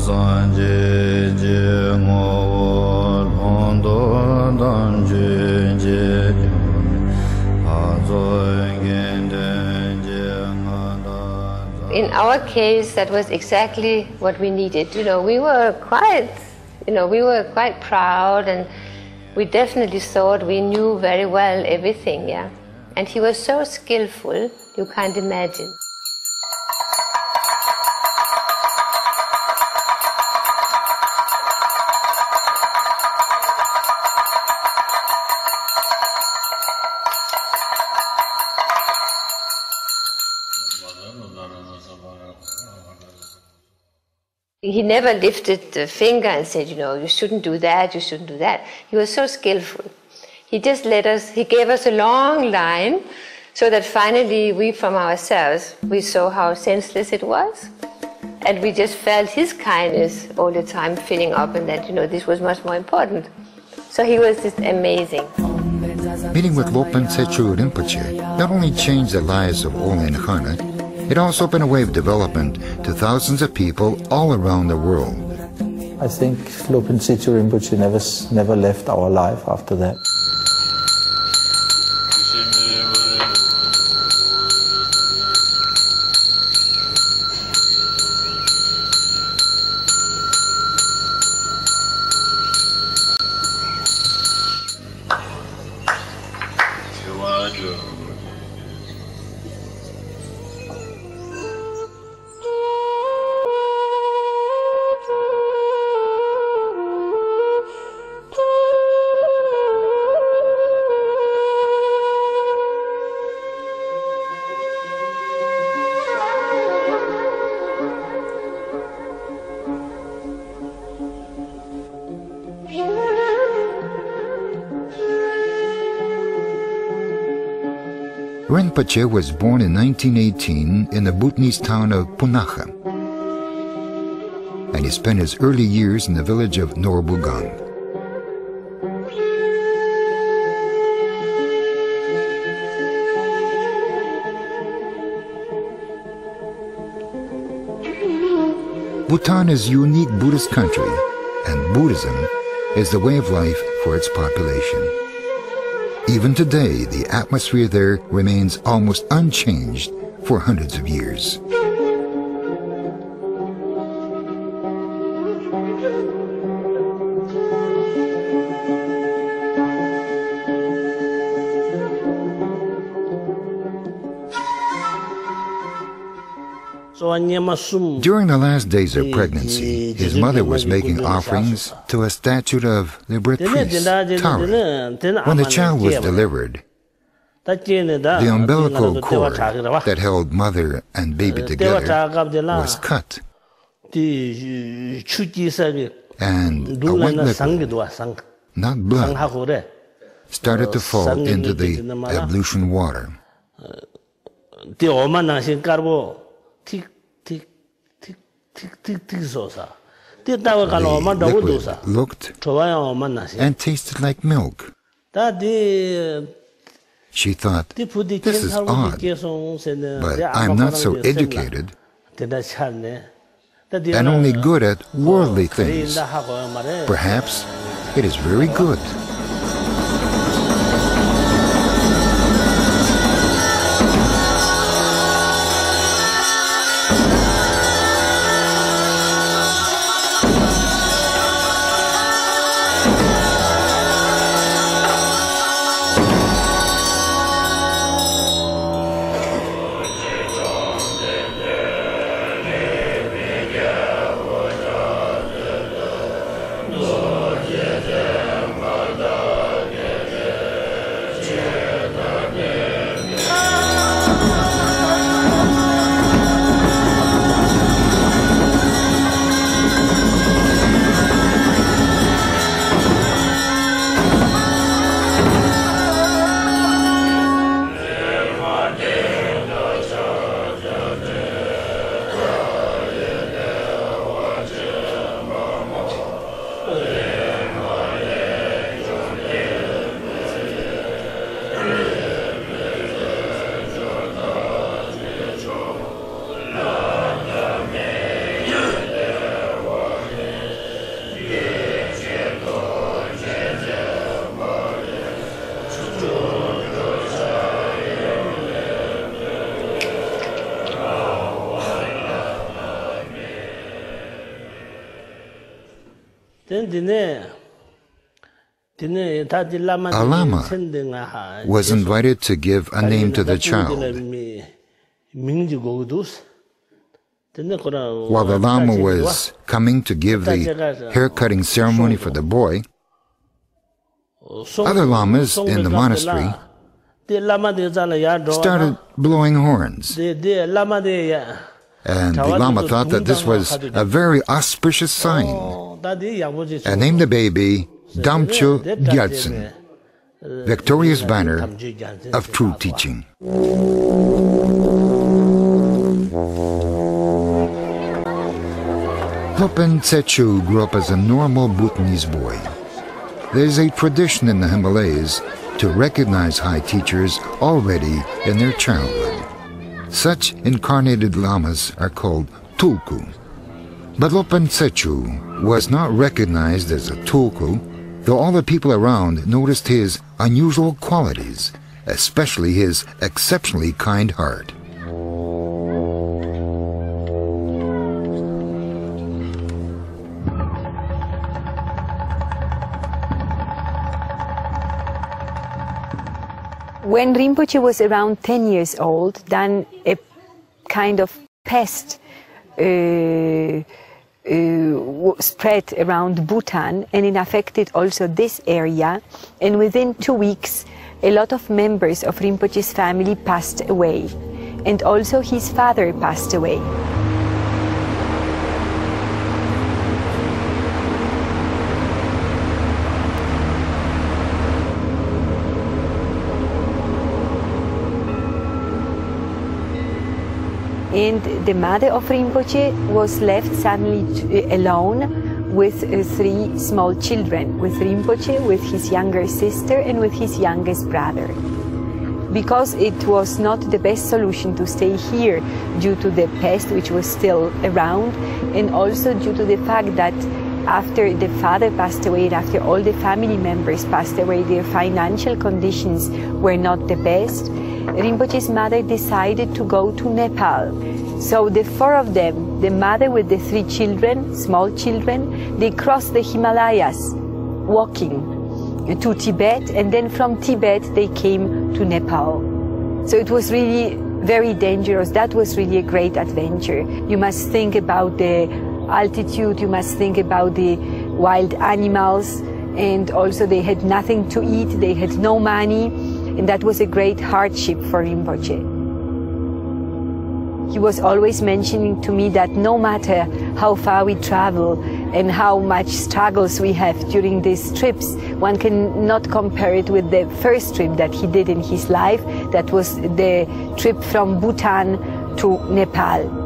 In our case, that was exactly what we needed. We were quite proud, and we definitely thought we knew very well everything, yeah. And he was so skillful, you can't imagine. He never lifted the finger and said, you shouldn't do that, you shouldn't do that. He was so skillful. He just he gave us a long line so that finally we from ourselves, we saw how senseless it was. And we just felt his kindness all the time filling up, and that, this was much more important. So he was just amazing. Meeting with Lopon Tsechu Rinpoche not only changed the lives of Ola and Hannah, it also opened a way of development to thousands of people all around the world. I think Lopon Tsechu Rinpoche never left our life after that. Rinpoche was born in 1918 in the Bhutanese town of Punakha, and he spent his early years in the village of Norbugang. Bhutan is a unique Buddhist country, and Buddhism is the way of life for its population. Even today, the atmosphere there remains almost unchanged for hundreds of years. During the last days of pregnancy, his mother was making offerings to a statue of the Buddhist priest, Tara. When the child was delivered, the umbilical cord that held mother and baby together was cut, and a white liquid, not blood, started to fall into the ablution water. The liquid looked and tasted like milk. She thought, this is odd, but I'm not so educated and only good at worldly things. Perhaps it is very good. A lama was invited to give a name to the child. While the lama was coming to give the hair-cutting ceremony for the boy, other lamas in the monastery started blowing horns. And the lama thought that this was a very auspicious sign, and named the baby Damcho Gyaltsen, victorious banner of true teaching. Lopon Tsechu grew up as a normal Bhutanese boy. There is a tradition in the Himalayas to recognize high teachers already in their childhood. Such incarnated lamas are called tulku. But Lopon Tsechu was not recognized as a tulku, though all the people around noticed his unusual qualities, especially his exceptionally kind heart. When Rinpoche was around 10 years old, then a kind of pest spread around Bhutan, and it affected also this area. And within 2 weeks, a lot of members of Rinpoche's family passed away, and also his father passed away. And the mother of Rinpoche was left suddenly alone with 3 small children, with Rinpoche, with his younger sister, and with his youngest brother. Because it was not the best solution to stay here due to the pest which was still around, and also due to the fact that after the father passed away and after all the family members passed away, their financial conditions were not the best, Rinpoche's mother decided to go to Nepal. So the 4 of them, the mother with the 3 children, small children, they crossed the Himalayas walking to Tibet, and then from Tibet they came to Nepal. So it was really very dangerous. That was really a great adventure. You must think about the altitude, you must think about the wild animals, and also they had nothing to eat, they had no money, and that was a great hardship for Rinpoche. He was always mentioning to me that no matter how far we travel and how much struggles we have during these trips, one can not compare it with the first trip that he did in his life. That was the trip from Bhutan to Nepal.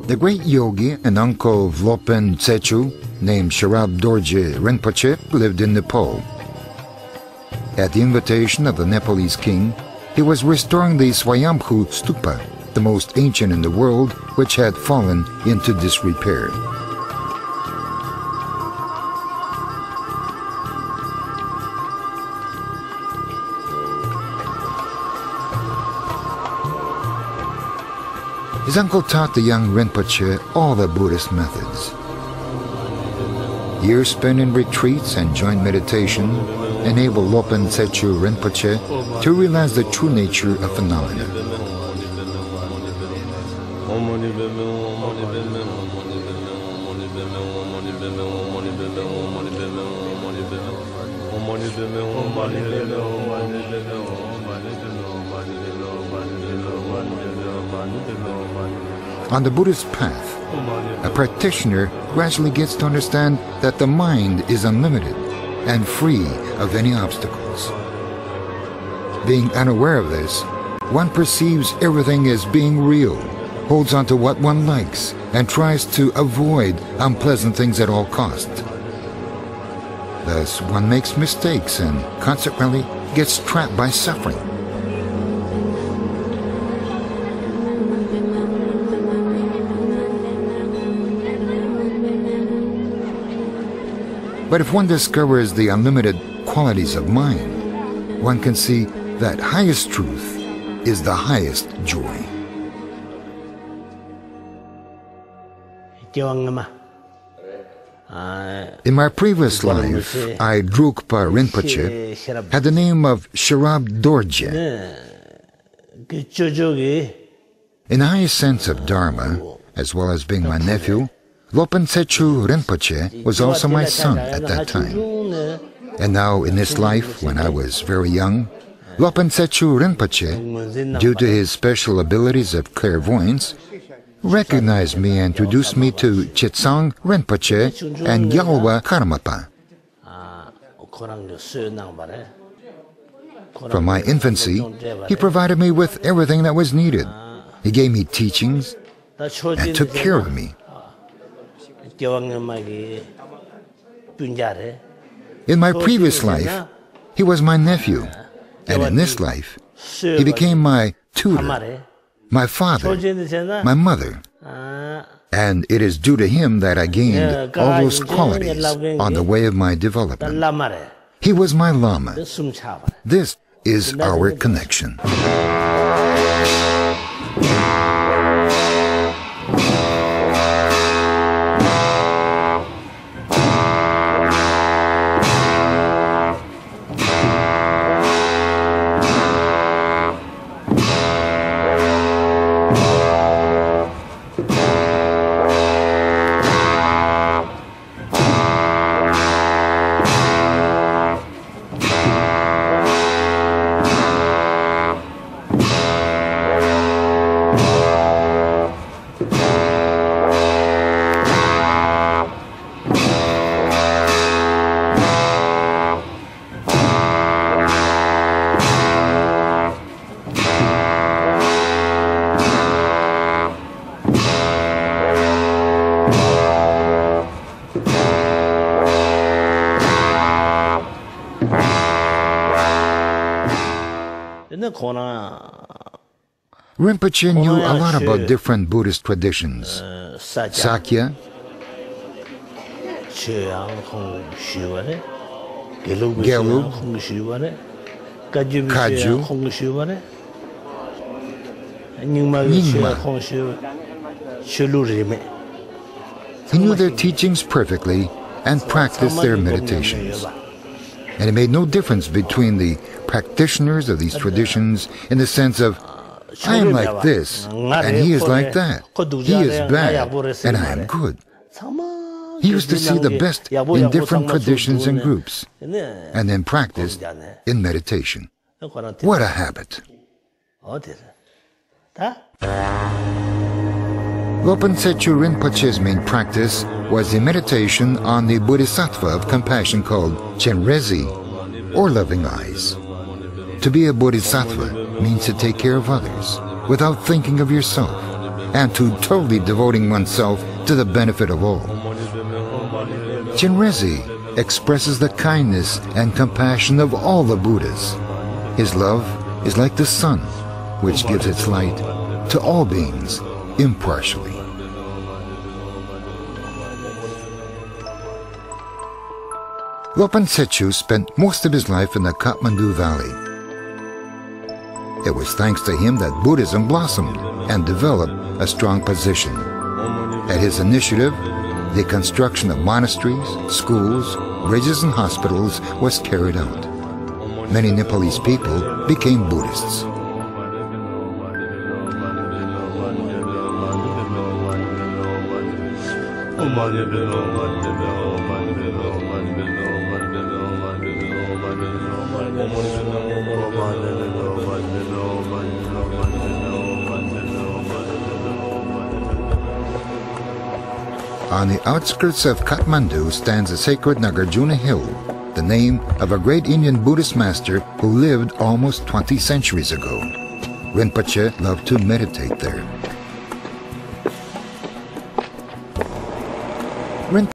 The great yogi and uncle of Lopon Tsechu, named Sherab Dorje Rinpoche, lived in Nepal. At the invitation of the Nepalese king, he was restoring the Swayambhu Stupa, the most ancient in the world, which had fallen into disrepair. His uncle taught the young Rinpoche all the Buddhist methods. Years spent in retreats and joint meditation enabled Lopon Tsechu Rinpoche to realize the true nature of phenomena. On the Buddhist path, a practitioner gradually gets to understand that the mind is unlimited and free of any obstacles. Being unaware of this, one perceives everything as being real, holds on to what one likes, and tries to avoid unpleasant things at all costs. Thus, one makes mistakes and consequently gets trapped by suffering. But if one discovers the unlimited qualities of mind, one can see that highest truth is the highest joy. In my previous life, I Drukpa Rinpoche had the name of Sharab Dorje. In the highest sense of Dharma, as well as being my nephew, Lopon Tsechu Rinpoche was also my son at that time. And now in this life, when I was very young, Lopon Tsechu Rinpoche, due to his special abilities of clairvoyance, recognized me and introduced me to Chitsang Rinpoche and Gyalwa Karmapa. From my infancy, he provided me with everything that was needed. He gave me teachings and took care of me. In my previous life, he was my nephew, and in this life, he became my tutor, my father, my mother, and it is due to him that I gained all those qualities on the way of my development. He was my lama. This is our connection. Rinpoche knew a lot about different Buddhist traditions. Sakya, Gelu, Kaju, Nyingma. He knew their teachings perfectly and practiced their meditations. And it made no difference between the practitioners of these traditions in the sense of, I am like this, and he is like that. He is bad, and I am good. He used to see the best in different traditions and groups, and then practiced in meditation. What a habit! Lopon Tsechu Rinpoche's main practice was the meditation on the Bodhisattva of compassion called Chenrezi, or loving eyes. To be a Bodhisattva means to take care of others without thinking of yourself, and to totally devoting oneself to the benefit of all. Chenrezi expresses the kindness and compassion of all the Buddhas. His love is like the sun, which gives its light to all beings impartially. Lopon Tsechu spent most of his life in the Kathmandu Valley. It was thanks to him that Buddhism blossomed and developed a strong position. At his initiative, the construction of monasteries, schools, bridges and hospitals was carried out. Many Nepalese people became Buddhists. On the outskirts of Kathmandu stands the sacred Nagarjuna Hill, the name of a great Indian Buddhist master who lived almost 20 centuries ago. Rinpoche loved to meditate there.